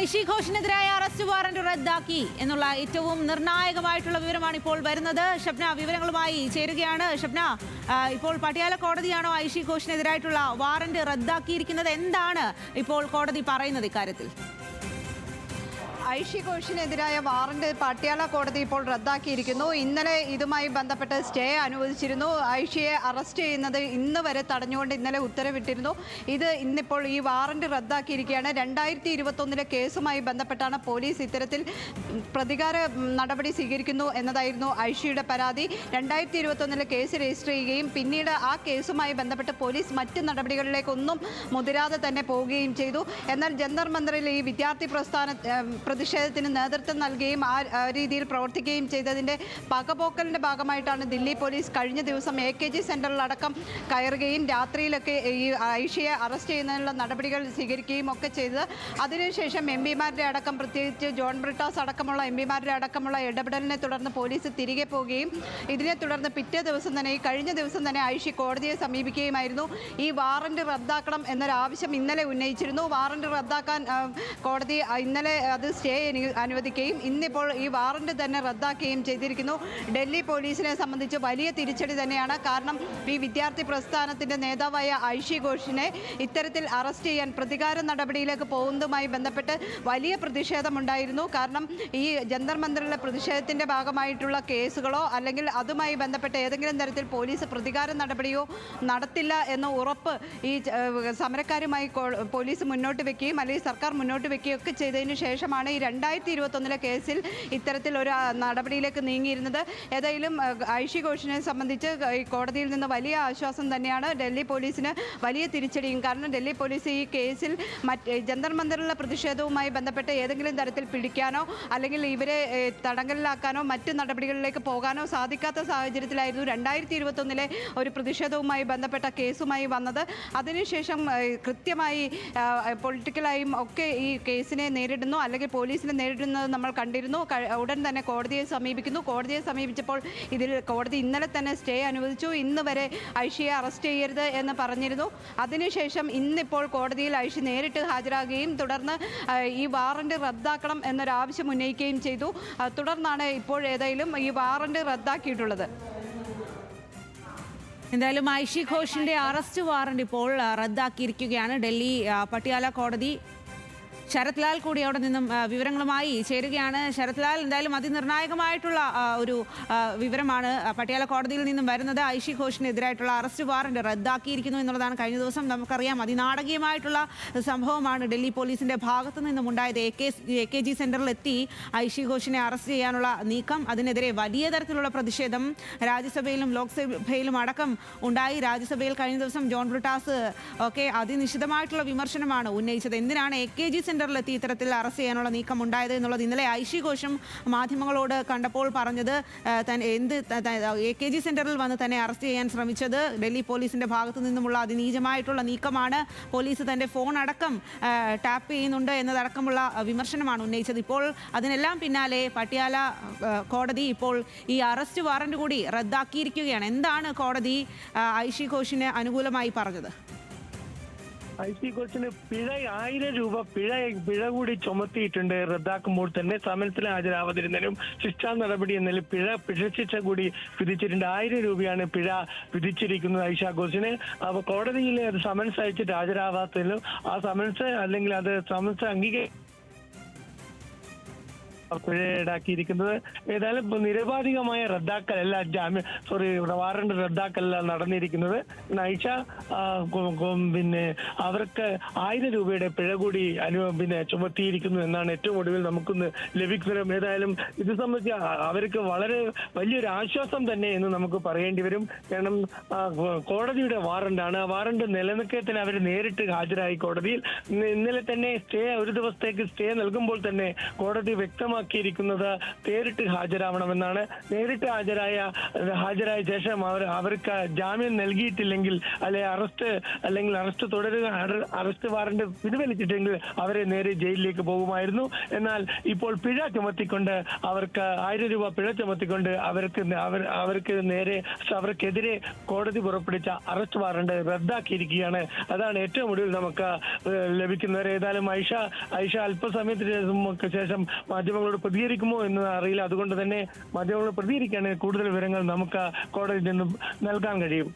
Aishe ഘോഷിനെതിരായ arrest warrant റദ്ദാക്കി എന്നുള്ള ഏറ്റവും നിർണായകമായിട്ടുള്ള വിവരമാണ് ഇപ്പോൾ വരുന്നത്. ഷബ്ന വിവരങ്ങളുമായി ചേരുകയാണ്. ഷബ്ന, ഇപ്പോൾ പട്യാല കോടതിയാണോ ഐഷി ഘോഷിനെതിരായിട്ടുള്ള വാറന്റ് റദ്ദാക്കിയിരിക്കുന്നത്? എന്താണ് ഇപ്പോൾ കോടതി പറയുന്നത് ഇക്കാര്യത്തിൽ? ഐഷി ഘോഷിനെതിരായ വാറന്റ് പട്യാല കോടതി ഇപ്പോൾ റദ്ദാക്കിയിരിക്കുന്നു. ഇന്നലെ ഇതുമായി ബന്ധപ്പെട്ട് സ്റ്റേ അനുവദിച്ചിരുന്നു. ഐഷിയെ അറസ്റ്റ് ചെയ്യുന്നത് ഇന്ന് വരെ തടഞ്ഞുകൊണ്ട് ഇന്നലെ ഉത്തരവിട്ടിരുന്നു. ഇന്നിപ്പോൾ ഈ വാറന്റ് റദ്ദാക്കിയിരിക്കുകയാണ്. 2021 കേസുമായി ബന്ധപ്പെട്ടാണ് പോലീസ് ഇത്തരത്തിൽ പ്രതികാര നടപടി സ്വീകരിക്കുന്നു എന്നതായിരുന്നു ഐഷിയുടെ പരാതി. 2021 കേസ് രജിസ്റ്റർ ചെയ്യുകയും പിന്നീട് ആ കേസുമായി ബന്ധപ്പെട്ട് പോലീസ് മറ്റ് നടപടികളിലേക്കൊന്നും മുതിരാതെ തന്നെ പോവുകയും ചെയ്തു. എന്നാൽ ജന്തർ മന്ദറിൽ ഈ വിദ്യാർത്ഥി പ്രതിഷേധത്തിന് നേതൃത്വം നൽകുകയും ആ രീതിയിൽ പ്രവർത്തിക്കുകയും ചെയ്തതിൻ്റെ പകപോക്കലിൻ്റെ ഭാഗമായിട്ടാണ് ദില്ലി പോലീസ് കഴിഞ്ഞ ദിവസം AKG സെൻറ്ററിലടക്കം കയറുകയും രാത്രിയിലൊക്കെ ഈ ഐഷിയെ അറസ്റ്റ് ചെയ്യുന്നതിനുള്ള നടപടികൾ സ്വീകരിക്കുകയും ഒക്കെ ചെയ്തത്. അതിനുശേഷം MPമാരുടെ അടക്കം, പ്രത്യേകിച്ച് ജോൺ ബ്രിട്ടാസ് അടക്കമുള്ള MPമാരുടെ അടക്കമുള്ള ഇടപെടലിനെ തുടർന്ന് പോലീസ് തിരികെ പോവുകയും ഇതിനെ തുടർന്ന് പിറ്റേ ദിവസം തന്നെ, ഈ കഴിഞ്ഞ ദിവസം തന്നെ ഐഷി കോടതിയെ സമീപിക്കുകയുമായിരുന്നു. ഈ വാറന്റ് റദ്ദാക്കണം എന്നൊരാവശ്യം ഇന്നലെ ഉന്നയിച്ചിരുന്നു. വാറന്റ് റദ്ദാക്കാൻ കോടതി ഇന്നലെ അത് സ്റ്റേ അനുവദിക്കുകയും ഇന്നിപ്പോൾ ഈ വാറന്റ് തന്നെ റദ്ദാക്കുകയും ചെയ്തിരിക്കുന്നു. ഡൽഹി പോലീസിനെ സംബന്ധിച്ച് വലിയ തിരിച്ചടി തന്നെയാണ്. കാരണം ഈ വിദ്യാർത്ഥി പ്രസ്ഥാനത്തിൻ്റെ നേതാവായ ഐഷി ഘോഷിനെ ഇത്തരത്തിൽ അറസ്റ്റ് ചെയ്യാൻ, പ്രതികാര നടപടിയിലേക്ക് പോകുന്നതുമായി ബന്ധപ്പെട്ട് വലിയ പ്രതിഷേധമുണ്ടായിരുന്നു. കാരണം ഈ ജന്തർ മന്ദറിലെ പ്രതിഷേധത്തിൻ്റെ ഭാഗമായിട്ടുള്ള കേസുകളോ അല്ലെങ്കിൽ അതുമായി ബന്ധപ്പെട്ട് ഏതെങ്കിലും തരത്തിൽ പോലീസ് പ്രതികാര നടപടിയോ നടത്തില്ല എന്ന ഉറപ്പ് ഈ സമരക്കാരുമായി പോലീസ് മുന്നോട്ട് വെക്കുകയും അല്ലെങ്കിൽ സർക്കാർ മുന്നോട്ട് വെക്കുകയും ഒക്കെ ചെയ്തതിന് ശേഷമാണ് ഈ 2021 കേസിൽ ഇത്തരത്തിൽ ഒരു നടപടിയിലേക്ക് നീങ്ങിയിരുന്നത്. ഏതായാലും ഐഷി ഘോഷിനെ സംബന്ധിച്ച് ഈ കോടതിയിൽ നിന്ന് വലിയ ആശ്വാസം തന്നെയാണ്. ഡൽഹി പോലീസിന് വലിയ തിരിച്ചടിയും. കാരണം ഡൽഹി പോലീസ് ഈ കേസിൽ ജന്തർ മന്ദറിലെ പ്രതിഷേധവുമായി ബന്ധപ്പെട്ട് ഏതെങ്കിലും തരത്തിൽ പിടിക്കാനോ അല്ലെങ്കിൽ ഇവരെ തടങ്കലിലാക്കാനോ മറ്റ് നടപടികളിലേക്ക് പോകാനോ സാധിക്കാത്ത സാഹചര്യത്തിലായിരുന്നു 2021 ഒരു പ്രതിഷേധവുമായി ബന്ധപ്പെട്ട കേസുമായി വന്നത്. അതിനുശേഷം കൃത്യമായി പൊളിറ്റിക്കലായും ഒക്കെ ഈ കേസിനെ നേരിടുന്നു, അല്ലെങ്കിൽ പോലീസിനെ നേരിടുന്നത് നമ്മൾ കണ്ടിരുന്നു. ഉടൻ തന്നെ കോടതിയെ സമീപിക്കുന്നു. കോടതിയെ സമീപിച്ചപ്പോൾ കോടതി ഇന്നലെ തന്നെ സ്റ്റേ അനുവദിച്ചു. ഇന്ന് വരെ ഐഷിയെ അറസ്റ്റ് ചെയ്യരുത് എന്ന് പറഞ്ഞിരുന്നു. അതിനുശേഷം ഇന്നിപ്പോൾ കോടതിയിൽ ഐഷി നേരിട്ട് ഹാജരാകുകയും തുടർന്ന് ഈ വാറന്റ് റദ്ദാക്കണം എന്നൊരാവശ്യം ഉന്നയിക്കുകയും ചെയ്തു. തുടർന്നാണ് ഇപ്പോൾ ഏതായാലും ഈ വാറന്റ് റദ്ദാക്കിയിട്ടുള്ളത്. എന്തായാലും ഐഷി ഘോഷിന്റെ അറസ്റ്റ് വാറന്റ് ഇപ്പോൾ റദ്ദാക്കിയിരിക്കുകയാണ് ഡൽഹി പട്യാല കോടതി. ശരത് ലാൽ കൂടി അവിടെ നിന്നും വിവരങ്ങളുമായി ചേരുകയാണ്. ശരത് ലാൽ, എന്തായാലും അതിനിർണായകമായിട്ടുള്ള ഒരു വിവരമാണ് പട്യാല കോടതിയിൽ നിന്നും വരുന്നത്. ഐഷി ഘോഷിനെതിരായിട്ടുള്ള അറസ്റ്റ് വാറന്റ് റദ്ദാക്കിയിരിക്കുന്നു എന്നുള്ളതാണ്. കഴിഞ്ഞ ദിവസം നമുക്കറിയാം അതിനാടകീയമായിട്ടുള്ള സംഭവമാണ് ഡൽഹി പോലീസിന്റെ ഭാഗത്തു നിന്നും ഉണ്ടായത്. AKG സെന്ററിലെത്തി ഐഷി ഘോഷിനെ അറസ്റ്റ് ചെയ്യാനുള്ള നീക്കം, അതിനെതിരെ വലിയ തരത്തിലുള്ള പ്രതിഷേധം രാജ്യസഭയിലും ലോക്സഭയിലും അടക്കം ഉണ്ടായി. രാജ്യസഭയിൽ കഴിഞ്ഞ ദിവസം ജോൺ ബ്രിട്ടാസ് ഒക്കെ അതിനിശിതമായിട്ടുള്ള വിമർശനമാണ് ഉന്നയിച്ചത്. എന്തിനാണ് AKG സെന്ററിലെത്തി ഇത്തരത്തിൽ അറസ്റ്റ് ചെയ്യാനുള്ള നീക്കം ഉണ്ടായത് എന്നുള്ളത് ഇന്നലെ ഐഷി ഘോഷും മാധ്യമങ്ങളോട് കണ്ടപ്പോൾ പറഞ്ഞത്, AKG സെന്ററിൽ വന്ന് തന്നെ അറസ്റ്റ് ചെയ്യാൻ ശ്രമിച്ചത് ഡൽഹി പോലീസിന്റെ ഭാഗത്തു നിന്നുമുള്ള അതിനീചമായിട്ടുള്ള നീക്കമാണ്. പോലീസ് തന്റെ ഫോൺ അടക്കം ടാപ്പ് ചെയ്യുന്നുണ്ട് എന്നതടക്കമുള്ള വിമർശനമാണ് ഉന്നയിച്ചത്. ഇപ്പോൾ അതിനെല്ലാം പിന്നാലെ പട്യാല കോടതി ഇപ്പോൾ ഈ അറസ്റ്റ് വാറന്റ് കൂടി റദ്ദാക്കിയിരിക്കുകയാണ്. എന്താണ് കോടതി ഐഷി ഘോഷിന് അനുകൂലമായി പറഞ്ഞത്? ഐഷി ഘോഷിന് 1000 രൂപ പിഴ കൂടി ചുമത്തിയിട്ടുണ്ട്. റദ്ദാക്കുമ്പോൾ തന്നെ സമൻസിൽ ഹാജരാവാതിരുന്നതിനും ശിക്ഷാ നടപടി എന്നതിൽ പിഴശിക്ഷ കൂടി വിധിച്ചിട്ടുണ്ട്. 1000 രൂപയാണ് പിഴ വിധിച്ചിരിക്കുന്നത് ഐഷ ഘോഷിന്. അപ്പോൾ കോടതിയിൽ അത് സമൻസ് അയച്ചിട്ട് ഹാജരാവാത്തതിനും ആ സമൻസ് അല്ലെങ്കിൽ അത് സമൻസ് പിഴ ഈടാക്കിയിരിക്കുന്നത്. ഏതായാലും നിരപാധികമായ റദ്ദാക്കലല്ല, വാറന്റ് റദ്ദാക്കലല്ല നടന്നിരിക്കുന്നത്. ഐഷ പിന്നെ അവർക്ക് 1000 രൂപയുടെ പിഴ കൂടി ചുമത്തിയിരിക്കുന്നു എന്നാണ് ഏറ്റവും ഒടുവിൽ നമുക്കൊന്ന് ലഭിക്കുന്നത്. ഏതായാലും ഇത് സംബന്ധിച്ച് അവർക്ക് വളരെ വലിയൊരു ആശ്വാസം തന്നെ എന്ന് നമുക്ക് പറയേണ്ടി വരും. കാരണം കോടതിയുടെ വാറന്റാണ്. ആ വാറന്റ് നിലനിൽക്കത്തിന് അവർ നേരിട്ട് ഹാജരായി കോടതിയിൽ. ഇന്നലെ തന്നെ ഒരു ദിവസത്തേക്ക് സ്റ്റേ നൽകുമ്പോൾ തന്നെ കോടതി വ്യക്തമാക്കി വ്യക്തമാക്കിയിരിക്കുന്നത് നേരിട്ട് ഹാജരാവണമെന്നാണ്. നേരിട്ട് ഹാജരായ ശേഷം അവർക്ക് ജാമ്യം നൽകിയിട്ടില്ലെങ്കിൽ അല്ലെങ്കിൽ അറസ്റ്റ് തുടരുക, അറസ്റ്റ് വാറണ്ട് പിൻവലിച്ചിട്ടെങ്കിൽ അവരെ നേരെ ജയിലിലേക്ക് പോകുമായിരുന്നു. എന്നാൽ ഇപ്പോൾ പിഴ ചുമത്തിക്കൊണ്ട് അവർക്ക് 1000 രൂപ പിഴ ചുമത്തിക്കൊണ്ട് അവർക്കെതിരെ കോടതി പുറപ്പെടുവിച്ച അറസ്റ്റ് വാറണ്ട് റദ്ദാക്കിയിരിക്കുകയാണ്. അതാണ് ഏറ്റവും ഒടുവിൽ നമുക്ക് ലഭിക്കുന്നത്. ഏതായാലും ഐഷ അല്പസമയത്തിന് ശേഷം മാധ്യമങ്ങളോട് പ്രതികരിക്കുമോ എന്ന് അറിയില്ല. അതുകൊണ്ട് തന്നെ മാധ്യമങ്ങളോട് പ്രതികരിക്കുകയാണെങ്കിൽ കൂടുതൽ വിവരങ്ങൾ നമുക്ക് കോടതിയിൽ നിന്നും നൽകാൻ കഴിയും.